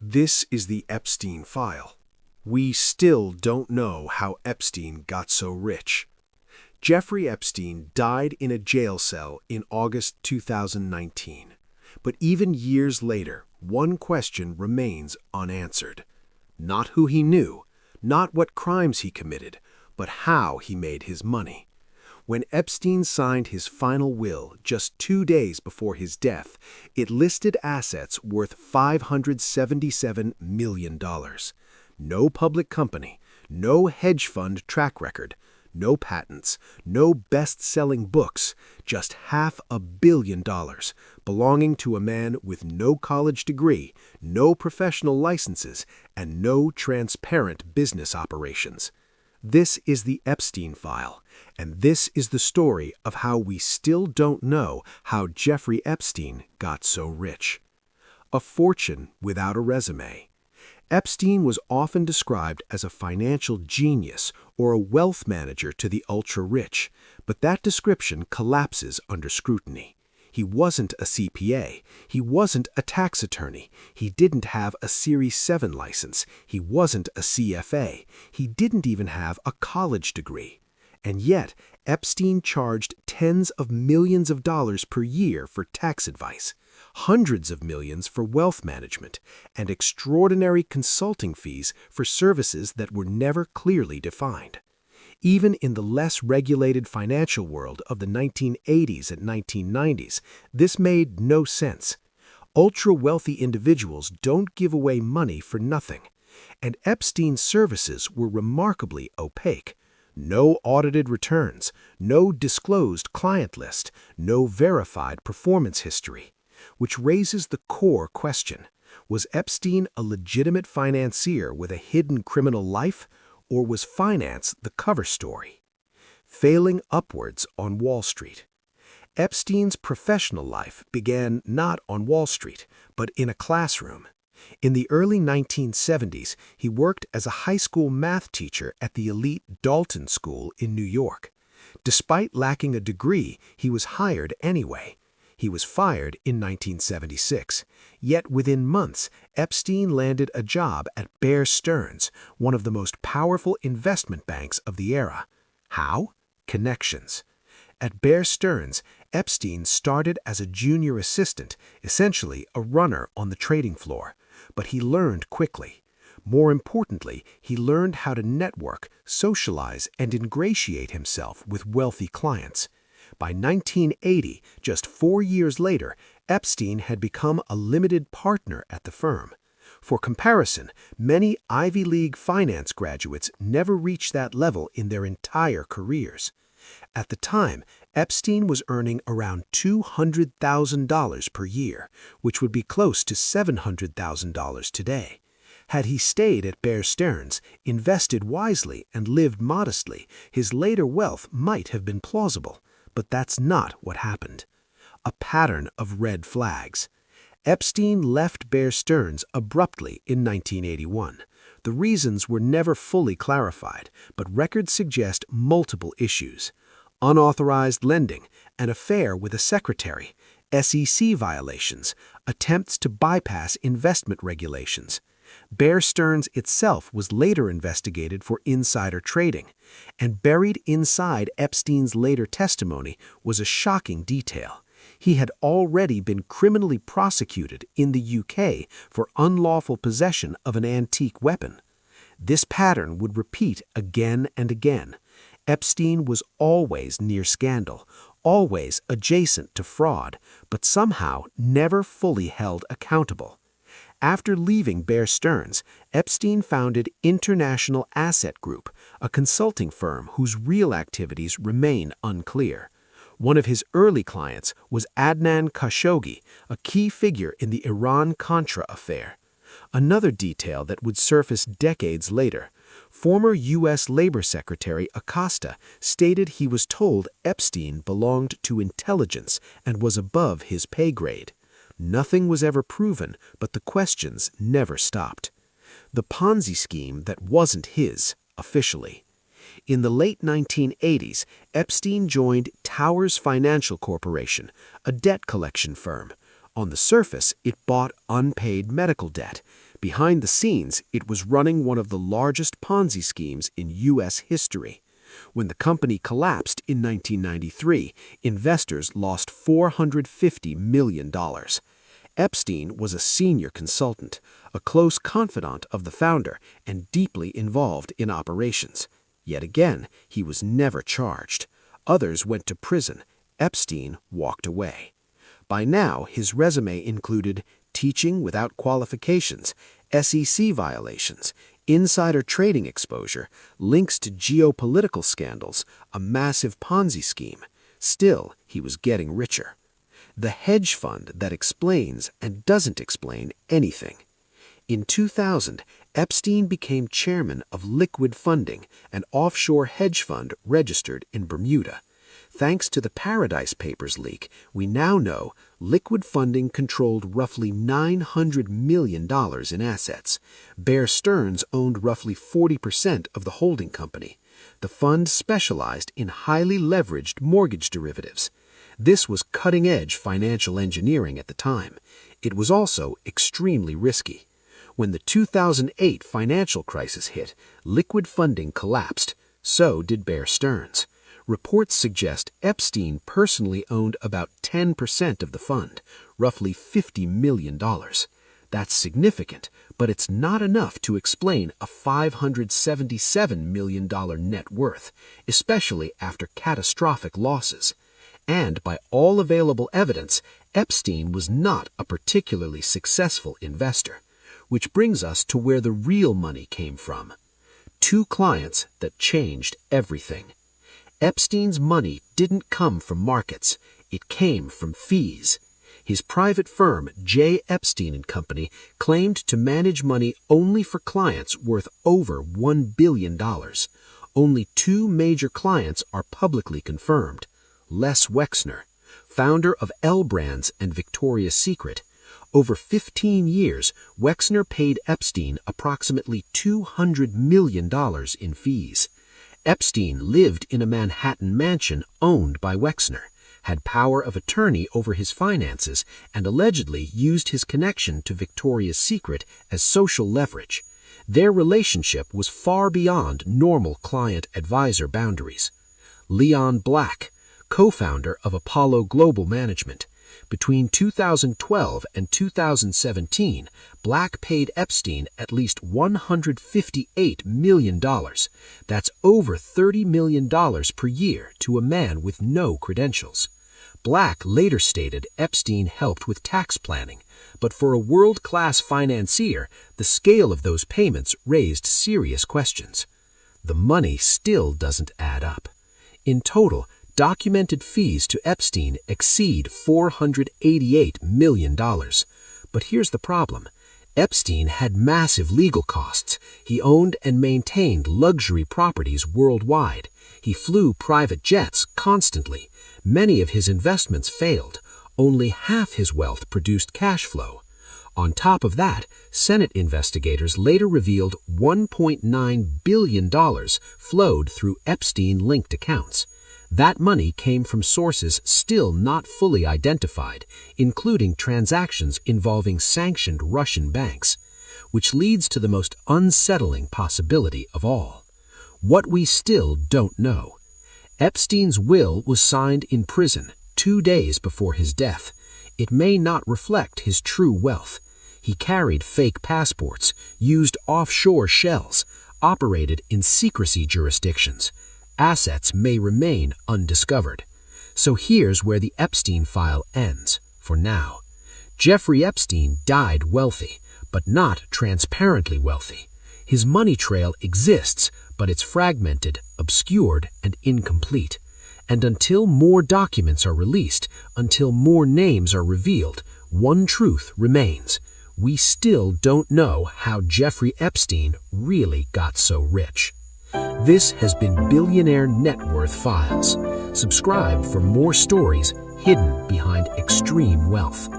This is the Epstein file. We still don't know how Epstein got so rich. Jeffrey Epstein died in a jail cell in August 2019. But even years later, one question remains unanswered. Not who he knew, not what crimes he committed, but how he made his money. When Epstein signed his final will just 2 days before his death, it listed assets worth $577 million. No public company, no hedge fund track record, no patents, no best-selling books, just $500 million, belonging to a man with no college degree, no professional licenses, and no transparent business operations. This is the Epstein file, and this is the story of how we still don't know how Jeffrey Epstein got so rich. A fortune without a resume. Epstein was often described as a financial genius or a wealth manager to the ultra-rich, but that description collapses under scrutiny. He wasn't a CPA. He wasn't a tax attorney. He didn't have a Series 7 license. He wasn't a CFA. He didn't even have a college degree. And yet, Epstein charged tens of millions of dollars per year for tax advice, hundreds of millions for wealth management, and extraordinary consulting fees for services that were never clearly defined. Even in the less regulated financial world of the 1980s and 1990s, this made no sense. Ultra-wealthy individuals don't give away money for nothing, and Epstein's services were remarkably opaque. No audited returns, no disclosed client list, no verified performance history. Which raises the core question: was Epstein a legitimate financier with a hidden criminal life? Or was finance the cover story? Failing upwards on Wall Street. Epstein's professional life began not on Wall Street, but in a classroom. In the early 1970s, he worked as a high school math teacher at the elite Dalton School in New York. Despite lacking a degree, he was hired anyway. He was fired in 1976. Yet within months, Epstein landed a job at Bear Stearns, one of the most powerful investment banks of the era. How? Connections. At Bear Stearns, Epstein started as a junior assistant, essentially a runner on the trading floor. But he learned quickly. More importantly, he learned how to network, socialize, and ingratiate himself with wealthy clients. By 1980, just 4 years later, Epstein had become a limited partner at the firm. For comparison, many Ivy League finance graduates never reach that level in their entire careers. At the time, Epstein was earning around $200,000 per year, which would be close to $700,000 today. Had he stayed at Bear Stearns, invested wisely, and lived modestly, his later wealth might have been plausible. But that's not what happened. A pattern of red flags. Epstein left Bear Stearns abruptly in 1981. The reasons were never fully clarified, but records suggest multiple issues: unauthorized lending, an affair with a secretary, SEC violations, attempts to bypass investment regulations. Bear Stearns itself was later investigated for insider trading, and buried inside Epstein's later testimony was a shocking detail. He had already been criminally prosecuted in the UK for unlawful possession of an antique weapon. This pattern would repeat again and again. Epstein was always near scandal, always adjacent to fraud, but somehow never fully held accountable. After leaving Bear Stearns, Epstein founded International Asset Group, a consulting firm whose real activities remain unclear. One of his early clients was Adnan Khashoggi, a key figure in the Iran-Contra affair. Another detail that would surface decades later: former U.S. Labor Secretary Acosta stated he was told Epstein belonged to intelligence and was above his pay grade. Nothing was ever proven, but the questions never stopped. The Ponzi scheme that wasn't his, officially. In the late 1980s, Epstein joined Towers Financial Corporation, a debt collection firm. On the surface, it bought unpaid medical debt. Behind the scenes, it was running one of the largest Ponzi schemes in U.S. history. When the company collapsed in 1993, investors lost $450 million. Epstein was a senior consultant, a close confidant of the founder, and deeply involved in operations. Yet again, he was never charged. Others went to prison. Epstein walked away. By now, his resume included teaching without qualifications, SEC violations, insider trading exposure, links to geopolitical scandals, a massive Ponzi scheme. Still, he was getting richer. The hedge fund that explains and doesn't explain anything. In 2000, Epstein became chairman of Liquid Funding, an offshore hedge fund registered in Bermuda. Thanks to the Paradise Papers leak, we now know Liquid Funding controlled roughly $900 million in assets. Bear Stearns owned roughly 40% of the holding company. The fund specialized in highly leveraged mortgage derivatives. This was cutting-edge financial engineering at the time. It was also extremely risky. When the 2008 financial crisis hit, Liquid Funding collapsed. So did Bear Stearns. Reports suggest Epstein personally owned about 10% of the fund, roughly $50 million. That's significant, but it's not enough to explain a $577 million net worth, especially after catastrophic losses. And by all available evidence, Epstein was not a particularly successful investor. Which brings us to where the real money came from. Two clients that changed everything. Epstein's money didn't come from markets. It came from fees. His private firm, J. Epstein & Company, claimed to manage money only for clients worth over $1 billion. Only two major clients are publicly confirmed. Les Wexner, founder of L Brands and Victoria's Secret. Over 15 years, Wexner paid Epstein approximately $200 million in fees. Epstein lived in a Manhattan mansion owned by Wexner, had power of attorney over his finances, and allegedly used his connection to Victoria's Secret as social leverage. Their relationship was far beyond normal client-advisor boundaries. Leon Black, co-founder of Apollo Global Management. Between 2012 and 2017, Black paid Epstein at least $158 million. That's over $30 million per year to a man with no credentials. Black later stated Epstein helped with tax planning, but for a world-class financier, the scale of those payments raised serious questions. The money still doesn't add up. In total, documented fees to Epstein exceed $488 million. But here's the problem. Epstein had massive legal costs. He owned and maintained luxury properties worldwide. He flew private jets constantly. Many of his investments failed. Only half his wealth produced cash flow. On top of that, Senate investigators later revealed $1.9 billion flowed through Epstein-linked accounts. That money came from sources still not fully identified, including transactions involving sanctioned Russian banks, which leads to the most unsettling possibility of all. What we still don't know. Epstein's will was signed in prison 2 days before his death. It may not reflect his true wealth. He carried fake passports, used offshore shells, operated in secrecy jurisdictions. Assets may remain undiscovered. So here's where the Epstein file ends, for now. Jeffrey Epstein died wealthy, but not transparently wealthy. His money trail exists, but it's fragmented, obscured, and incomplete. And until more documents are released, until more names are revealed, one truth remains. We still don't know how Jeffrey Epstein really got so rich. This has been Billionaire Net Worth Files. Subscribe for more stories hidden behind extreme wealth.